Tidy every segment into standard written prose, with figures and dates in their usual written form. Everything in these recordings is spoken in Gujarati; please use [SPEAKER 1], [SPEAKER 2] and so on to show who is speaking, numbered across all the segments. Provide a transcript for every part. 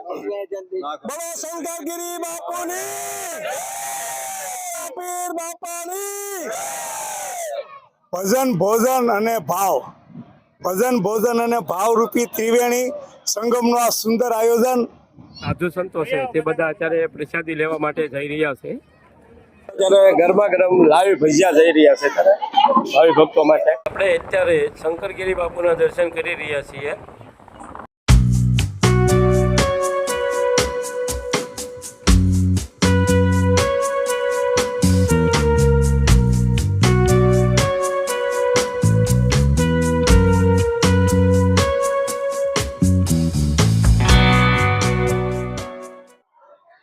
[SPEAKER 1] બોલો શંકરગીરી બાપુની, પીર બાપાની. ભજન ભોજન અને ભાવ, ભજન ભોજન અને ભાવ રૂપી ત્રિવેણી સંગમનું આ સુંદર આયોજન.
[SPEAKER 2] સાધુ સંતો છે તે બધા અત્યારે પ્રસાદી લેવા માટે જઈ રહ્યા છે. અત્યારે ગરમા ગરમ લાવી ભજીયા જઈ રહ્યા છે ત્યારે ભાવિ ભક્તો માટે. આપણે અત્યારે શંકરગીરી બાપુના દર્શન કરી રહ્યા છીએ.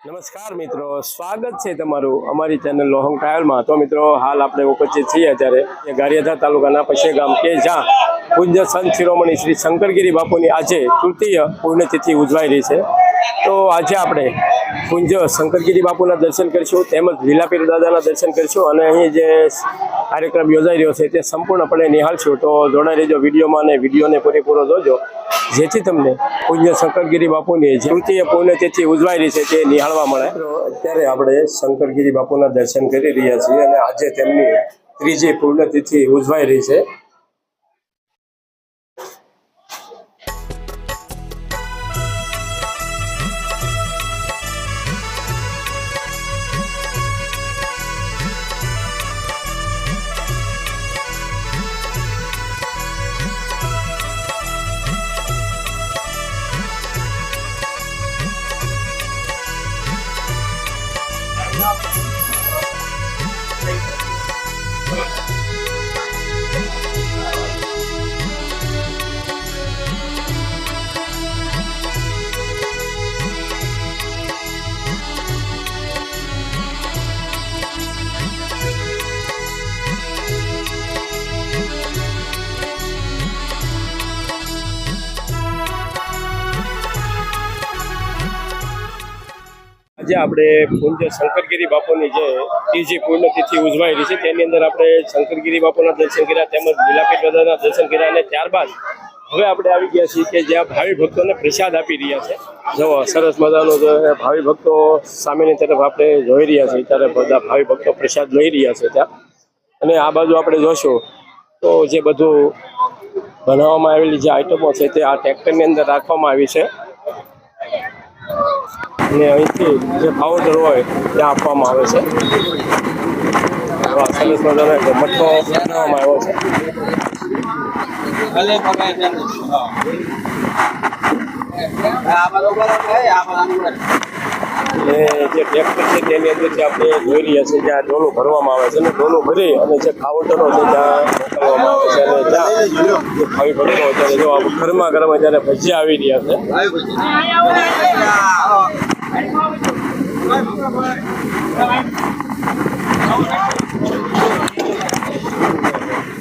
[SPEAKER 2] નમસ્કાર મિત્રો, સ્વાગત છે તમારું અમારી ચેનલ લોહંગ ટ્રાયલમાં. તો મિત્રો હાલ આપણે ઉપસ્થિત છીએ અત્યારે ગારિયાધાર તાલુકાના પશે ગામ કે જ્યાં પૂજ્ય સંત શિરોમણી શ્રી શંકરગીરી બાપુની આજે તૃતીય પુણ્યતિથિ ઉજવાઈ રહી છે. તો આજે આપણે પૂજ્ય શંકરગીરી બાપુના દર્શન કરીશું, તેમજ લીલાપીર દાદાના દર્શન કરીશું અને અહીં જે કાર્યક્રમ યોજાઈ રહ્યો છે તે સંપૂર્ણપણે નિહાળશું. તો જોડાઈ રહેજો વિડીયોમાં અને વિડીયોને પૂરેપૂરો જોજો, જેથી તમને પૂજ્ય શંકરગીરી બાપુની તૃતીય પુણ્યતિથિ ઉજવાઈ રહી છે તે નિહાળવા મળે. અત્યારે આપણે શંકરગીરી બાપુના દર્શન કરી રહ્યા છીએ અને આજે તેમની ત્રીજી પુણ્યતિથિ ઉજવાઈ રહી છે. આજે આપણે પૂજ્ય શંકરગીરી બાપુની જે ત્રીજી પુણ્યતિથિ ઉજવાઈ રહી છે તેની અંદર આપણે શંકરગીરી બાપુના દર્શન કર્યા, તેમજ લીલાપીર દાદાના દર્શન કર્યા અને ત્યારબાદ હવે આપણે આવી ગયા છીએ કે જ્યાં ભાવિ ભક્તોને પ્રસાદ આપી રહ્યા છે. જો સરસ મજાનો ભાવિ ભક્તો સામેની તરફ આપણે જોઈ રહ્યા છીએ, ત્યારે બધા ભાવિ ભક્તો પ્રસાદ લઈ રહ્યા છે ત્યાં. અને આ બાજુ આપણે જોશું તો જે બધું બનાવવામાં આવેલી જે આઈટમો છે તે આ ટ્રેક્ટરની અંદર રાખવામાં આવી છે અને અહીંથી જે પાવડર હોય ત્યાં આપવામાં આવે છે. સરસ મજાનો મઠો બનાવવામાં આવ્યો છે. અને જે ટ્રેક્ટર છે તેની અંદરથી આપણે જોઈ રહ્યા છીએ જ્યાં ડોલું ભરવામાં આવે છે અને ડોલું ભરી અને જે કાઉન્ટરો છે ત્યાં મોકલવામાં આવે છે. અને ત્યાં જે ભાવિ ભક્તો અત્યારે જો ઘરમાં ઘરમાં જ્યારે ભજીયા આવી રહ્યા છે.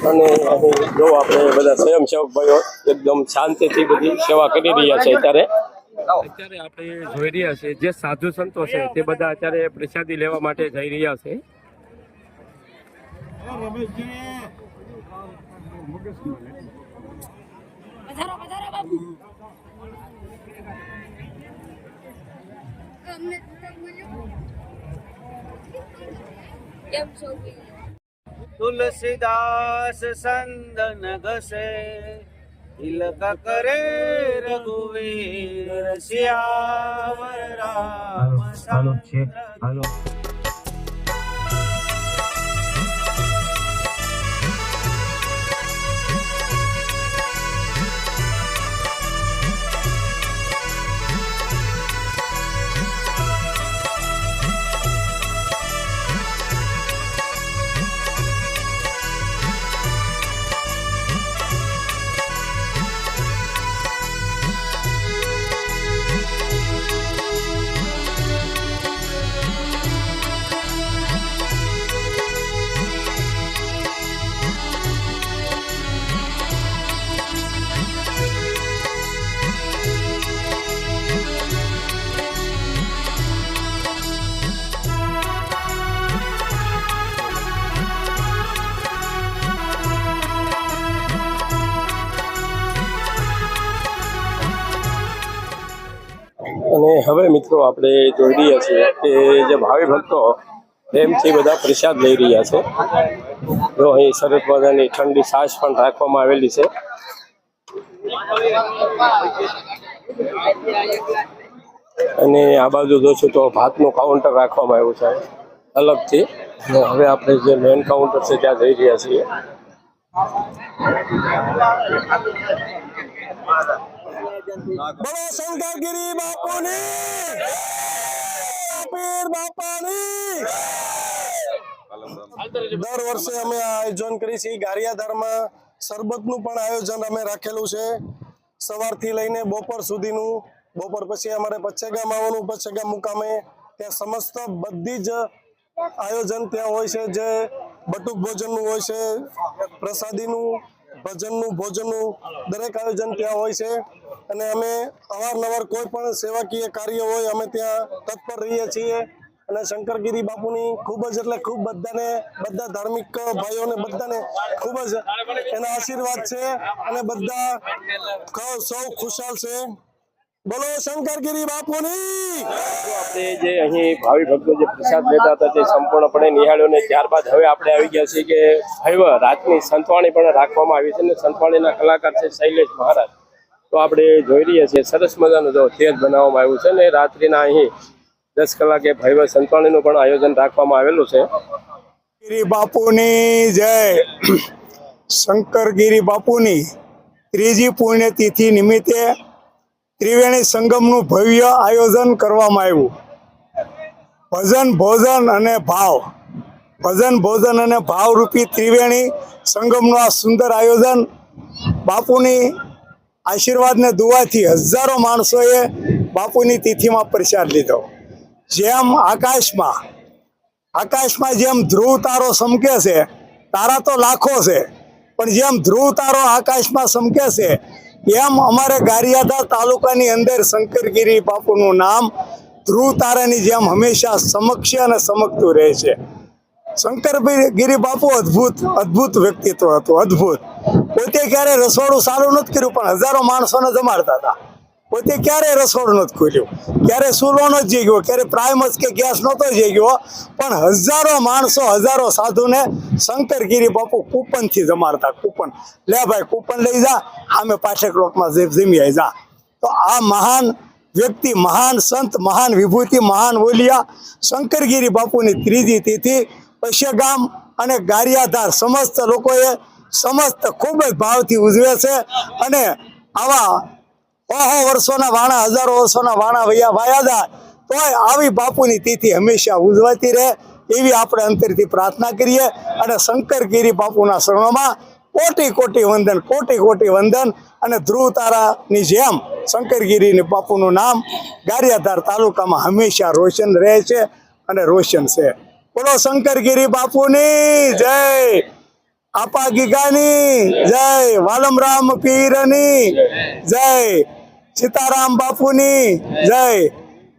[SPEAKER 2] અને અહીં જો આપણે બધા સ્વયંસેવક ભાઈઓ એકદમ શાંતિથી બધી સેવા કરી રહ્યા છે. અત્યારે આપણે જોઈ રહ્યા છે જે સાધુ સંતો છે તે બધા અત્યારે પ્રસાદી લેવા માટે જઈ રહ્યા છે.
[SPEAKER 3] तुलसीदास संदन घसे तिलक करे रघुवीर सियावर राम.
[SPEAKER 2] અને હવે મિત્રો આપણે જોઈ રહ્યા છીએ કે જે ભાવિ ભક્તો પ્રેમથી બધા પ્રસાદ લઈ રહ્યા છે. તો અહીં સરસ મજાની ઠંડી છાશ પણ રાખવામાં આવેલી છે. અને આ બાજુ જોશું તો ભાતનું કાઉન્ટર રાખવામાં આવ્યું છે અલગથી. અને હવે આપણે જે મેન કાઉન્ટર છે ત્યાં જઈ રહ્યા છીએ.
[SPEAKER 1] બોલો શંકરગીરી બાપુની પીર બાપાની. દર વર્ષે અમે આ આયોજન કરીએ છીએ. ગારિયાધારમાં શરબતનું પણ આયોજન અમે રાખેલું છે, સવારથી લઈને બપોર સુધીનું. બપોર પછી અમારે પચ્છેગામ આવવાનું, પચ્છેગામ મુકામે ત્યાં સમસ્ત બધી જ આયોજન ત્યાં હોય છે. જે બટુક ભોજનનું હોય છે, પ્રસાદીનું, ભજનનું, ભોજનનું દરેક આયોજન ત્યાં હોય છે. અને અમે અવારનવાર કોઈ પણ સેવાકીય કાર્ય હોય અમે ત્યાં તત્પર રહીએ છીએ. અને શંકરગીરી બાપુની ખૂબ જ એટલે ખૂબ બધાને, બધા ધાર્મિક ભાઈઓને બધાને ખૂબ જ એના આશીર્વાદ છે અને બધા સૌ ખુશાલ છે. બોલો શંકરગીરી બાપુની.
[SPEAKER 2] આપણે જે અહીં ભાવિ ભક્તો જે પ્રસાદ લેતા હતા તે સંપૂર્ણપણે નિહાળ્યો ને ત્યારબાદ હવે આપણે આવી ગયા છીએ કે ભવ્ય રાતની સંતવાણી પણ રાખવામાં આવી છે. ને સંતવાણીના કલાકાર છે શૈલેષ મહારાજ. તો આપણે જોઈ રહ્યા છીએ સરસ મજાનું જો સ્ટેજ બનાવવામાં આવ્યું છે ને રાત્રિના અહીં 10 કલાકે ભવ્ય સંતવાણીનું પણ આયોજન રાખવામાં આવેલું છે.
[SPEAKER 1] ગીરી બાપુની જય. શંકરગીરી બાપુની ત્રીજી પુણ્યતિથિ નિમિત્તે ત્રિવેણી સંગમનું ભવ્ય આયોજન કરવામાં આવ્યું. ભજન ભોજન અને ભાવ, ભજન ભોજન અને ભાવરૂપી ત્રિવેણી સંગમનું આ સુંદર આયોજન બાપુની આશીર્વાદ ને દુઆથી હજારો માણસોએ બાપુની તિથિમાં પ્રસાદ લીધો. જેમ આકાશમાં જેમ ધ્રુવ તારો સમકે છે, તારા તો લાખો છે, પણ જેમ ધ્રુવ તારો આકાશમાં સમકે છે એમ અમારે ગારિયાધાર તાલુકાની અંદર શંકરગીરી બાપુનું નામ ધ્રુવ તારાની જેમ હંમેશા સમકશે અને સમકતું રહે છે. શંકરગીરી બાપુ અદ્ભુત વ્યક્તિત્વ હતું, અદ્ભુત. પોતે ક્યારે રસોડું ચાલુ નથી કર્યું પણ હજારો માણસોને જમાડતા હતા. પોતે ક્યારે રસોડું નથી ખોલ્યું, ક્યારે ચૂલો નથી જગ્યો, ક્યારે પ્રાઇમસ કે ગેસ નહોતો જગ્યો, પણ હજારો માણસો, હજારો સાધુને શંકરગીરી બાપુ કૂપનથી જમાડતા. કૂપન લે ભાઈ, કૂપન લઈ જા, આમે પાઠકલોકમાં જમી આવી જા. તો આ મહાન વ્યક્તિ, મહાન સંત, મહાન વિભૂતિ, મહાન ઓલિયા શંકરગીરી બાપુની ત્રીજી તિથિ પશ્યગામ અને ગારિયાધાર સમસ્ત લોકોએ ખૂબ જ ભાવથી ઉજવે છે. અને આવા વર્ષોના વાણા, હજારો વર્ષોના વાણા વાયા જાય તોય આવી બાપુની તિથિ હંમેશા ઉજવાતી રહે એવી આપણે અંતરથી પ્રાર્થના કરીએ. અને શંકરગીરી બાપુના શરણોમાં કોટી કોટી વંદન. અને ધ્રુવ તારાની જેમ શંકરગીરી બાપુનું નામ ગારિયાધાર તાલુકામાં હંમેશા રોશન રહે છે અને રોશન છે. બોલો શંકરગીરી બાપુની જય. આપા ગીગાની જય. વાલમરામ પીરની જય. સીતારામ બાપુની જય.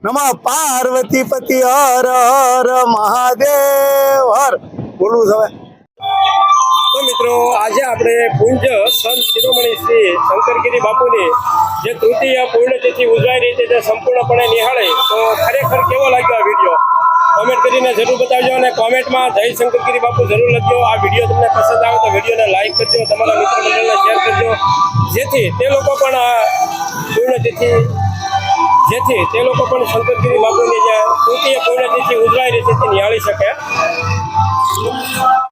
[SPEAKER 1] નમઃ પાર્વતી પતિ હર હર મહાદેવ હર. બોલવું હવે.
[SPEAKER 2] તો મિત્રો આજે આપણે પૂજ્ય સંત શિરોમણી શ્રી શંકરગીરી બાપુની જે તૃતીય પુણ્યતિથિ ઉજવાઈ રહી છે તે સંપૂર્ણપણે નિહાળે. તો ખરેખર કેવો લાગ્યો આ વિડીયો કોમેન્ટ કરીને જરૂર બતાવજો. અને કોમેન્ટમાં જય શંકરગીરી બાપુ જરૂર લખજો. આ વિડીયો તમને પસંદ આવે તો વિડીયોને લાઈક કરજો, તમારા મિત્ર મંડળને શેર કરજો, જેથી તે લોકો પણ આ પુણ્યતિથિ શંકરગીરી બાપુની જે તૃતીય પુણ્યતિથિ ઉજવાઈ રહી છે તે નિહાળી શકે.